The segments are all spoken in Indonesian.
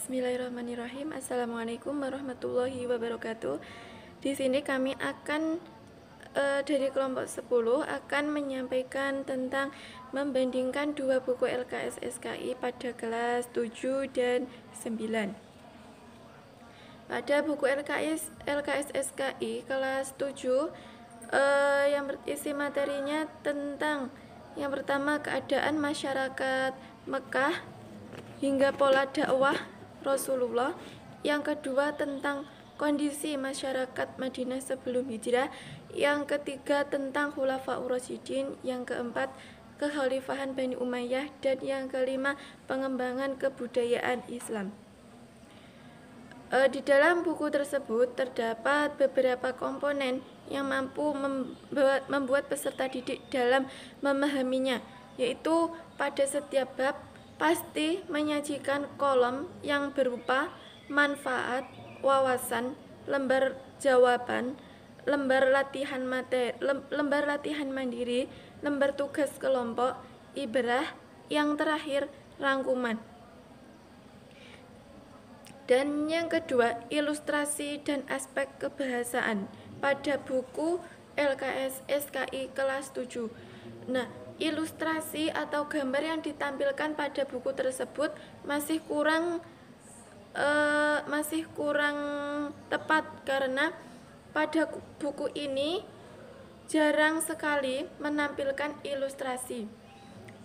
Bismillahirrahmanirrahim. Assalamualaikum warahmatullahi wabarakatuh. Di sini kami akan dari kelompok 10 akan menyampaikan tentang membandingkan dua buku LKS SKI pada kelas 7 dan 9. Pada buku LKS SKI kelas 7 yang berisi materinya tentang yang pertama keadaan masyarakat Mekah hingga pola dakwah Rasulullah, yang kedua tentang kondisi masyarakat Madinah sebelum hijrah, yang ketiga tentang Khulafaur Rasyidin, yang keempat kekhalifahan Bani Umayyah, dan yang kelima pengembangan kebudayaan Islam. Di dalam buku tersebut terdapat beberapa komponen yang mampu membuat peserta didik dalam memahaminya, yaitu pada setiap bab pasti menyajikan kolom yang berupa manfaat, wawasan, lembar jawaban, lembar latihan mandiri, lembar tugas kelompok, ibrah, yang terakhir rangkuman. Dan yang kedua, ilustrasi dan aspek kebahasaan pada buku LKS SKI kelas 7. Nah, ilustrasi atau gambar yang ditampilkan pada buku tersebut masih kurang tepat, karena pada buku ini jarang sekali menampilkan ilustrasi.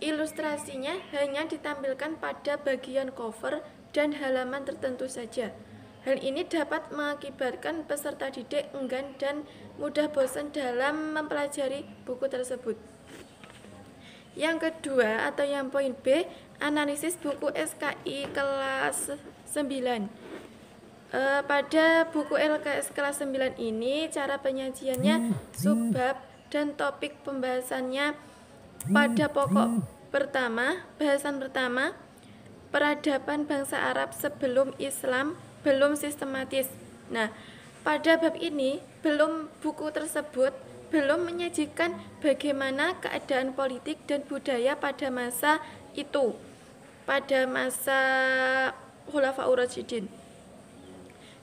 Ilustrasinya hanya ditampilkan pada bagian cover dan halaman tertentu saja. Hal ini dapat mengakibatkan peserta didik enggan dan mudah bosan dalam mempelajari buku tersebut. Yang kedua atau yang poin B, analisis buku SKI kelas 9. Pada buku LKS kelas 9 ini cara penyajiannya subbab dan topik pembahasannya pada pokok pertama, bahasan pertama, peradaban bangsa Arab sebelum Islam belum sistematis. Nah, pada bab ini buku tersebut belum menyajikan bagaimana keadaan politik dan budaya pada masa itu, pada masa Khulafaur Rasyidin.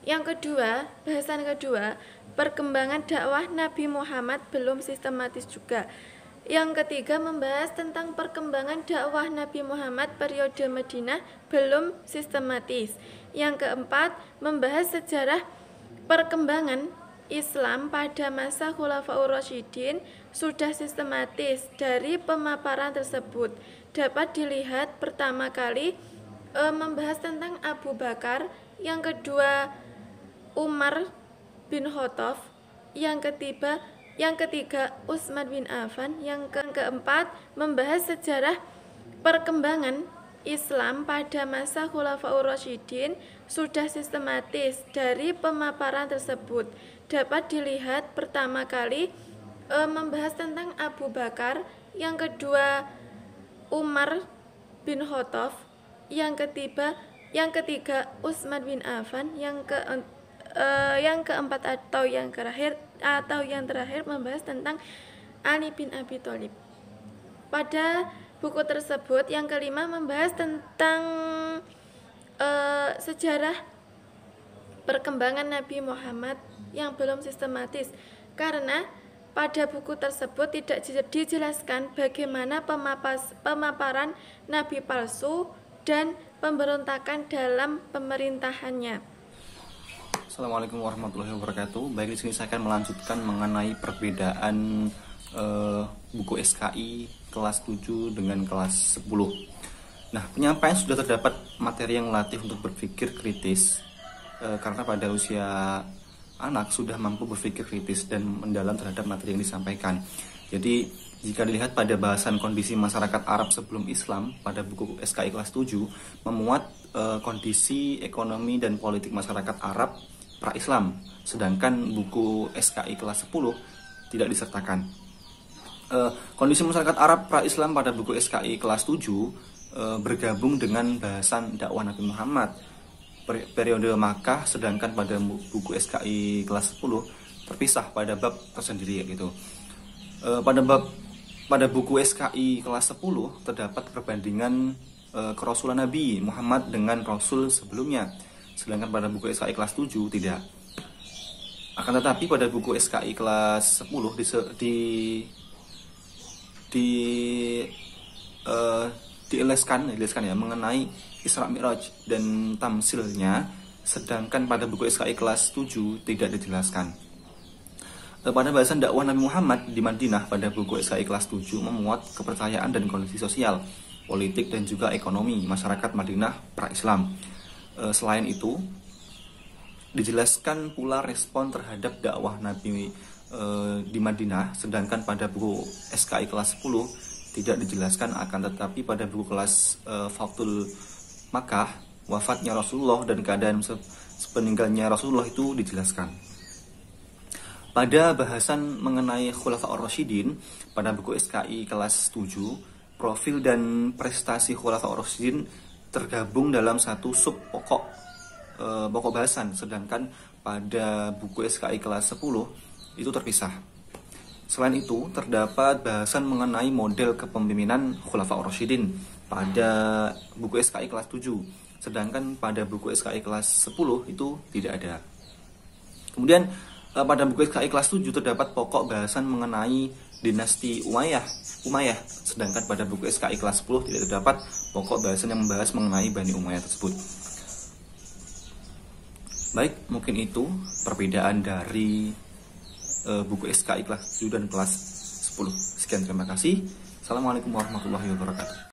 Yang kedua, bahasan kedua, perkembangan dakwah Nabi Muhammad belum sistematis juga. Yang ketiga, membahas tentang perkembangan dakwah Nabi Muhammad periode Madinah belum sistematis. Yang keempat, membahas sejarah perkembangan Islam pada masa Khulafaur Rasyidin sudah sistematis. Dari pemaparan tersebut dapat dilihat pertama kali membahas tentang Abu Bakar, yang kedua Umar bin Khattab, yang ketiga Utsman bin Affan, yang keempat membahas sejarah perkembangan Islam pada masa Khulafaur Rasyidin sudah sistematis. Dari pemaparan tersebut dapat dilihat pertama kali membahas tentang Abu Bakar, yang kedua Umar bin Khattab, yang ketiga Utsman bin Affan, yang keempat atau yang terakhir membahas tentang Ali bin Abi Thalib. Pada buku tersebut yang kelima membahas tentang sejarah perkembangan Nabi Muhammad yang belum sistematis, karena pada buku tersebut tidak dijelaskan bagaimana pemaparan Nabi palsu dan pemberontakan dalam pemerintahannya. Assalamualaikum warahmatullahi wabarakatuh. Baik, di sini saya akan melanjutkan mengenai perbedaan buku SKI kelas 7 dengan kelas 10. Nah, penyampaian sudah terdapat materi yang melatih untuk berpikir kritis, karena pada usia anak sudah mampu berpikir kritis dan mendalam terhadap materi yang disampaikan. Jadi, jika dilihat pada bahasan kondisi masyarakat Arab sebelum Islam pada buku SKI kelas 7 memuat kondisi ekonomi dan politik masyarakat Arab pra-Islam, sedangkan buku SKI kelas 10 tidak disertakan. Kondisi masyarakat Arab pra-Islam pada buku SKI kelas 7 bergabung dengan bahasan dakwah Nabi Muhammad periode Makkah, sedangkan pada buku SKI kelas 10 terpisah pada bab tersendiri gitu. Pada buku SKI kelas 10 terdapat perbandingan kerasulan Nabi Muhammad dengan Rasul sebelumnya. Sedangkan pada buku SKI kelas 7 tidak. Akan tetapi pada buku SKI kelas 10 dijelaskan ya mengenai Isra Mi'raj dan tamsilnya, sedangkan pada buku SKI kelas 7 tidak dijelaskan. Pada bahasan dakwah Nabi Muhammad di Madinah pada buku SKI kelas 7 memuat kepercayaan dan kondisi sosial, politik dan juga ekonomi masyarakat Madinah pra-Islam. Selain itu, dijelaskan pula respon terhadap dakwah Nabi di Madinah, sedangkan pada buku SKI kelas 10 tidak dijelaskan. Akan tetapi pada buku kelas Fathul Makkah, wafatnya Rasulullah dan keadaan sepeninggalnya Rasulullah itu dijelaskan. Pada bahasan mengenai Khulafaur Rasyidin pada buku SKI kelas 7, profil dan prestasi Khulafaur Rasyidin tergabung dalam satu sub pokok bahasan, sedangkan pada buku SKI kelas 10 itu terpisah. Selain itu, terdapat bahasan mengenai model kepemimpinan Khulafaur Rasyidin pada buku SKI kelas 7, sedangkan pada buku SKI kelas 10 itu tidak ada. Kemudian pada buku SKI kelas 7 terdapat pokok bahasan mengenai dinasti Umayyah, sedangkan pada buku SKI kelas 10 tidak terdapat pokok bahasan yang membahas mengenai Bani Umayyah tersebut. Baik, mungkin itu perbedaan dari buku SKI kelas 7 dan kelas 10. Sekian, terima kasih. Assalamualaikum warahmatullahi wabarakatuh.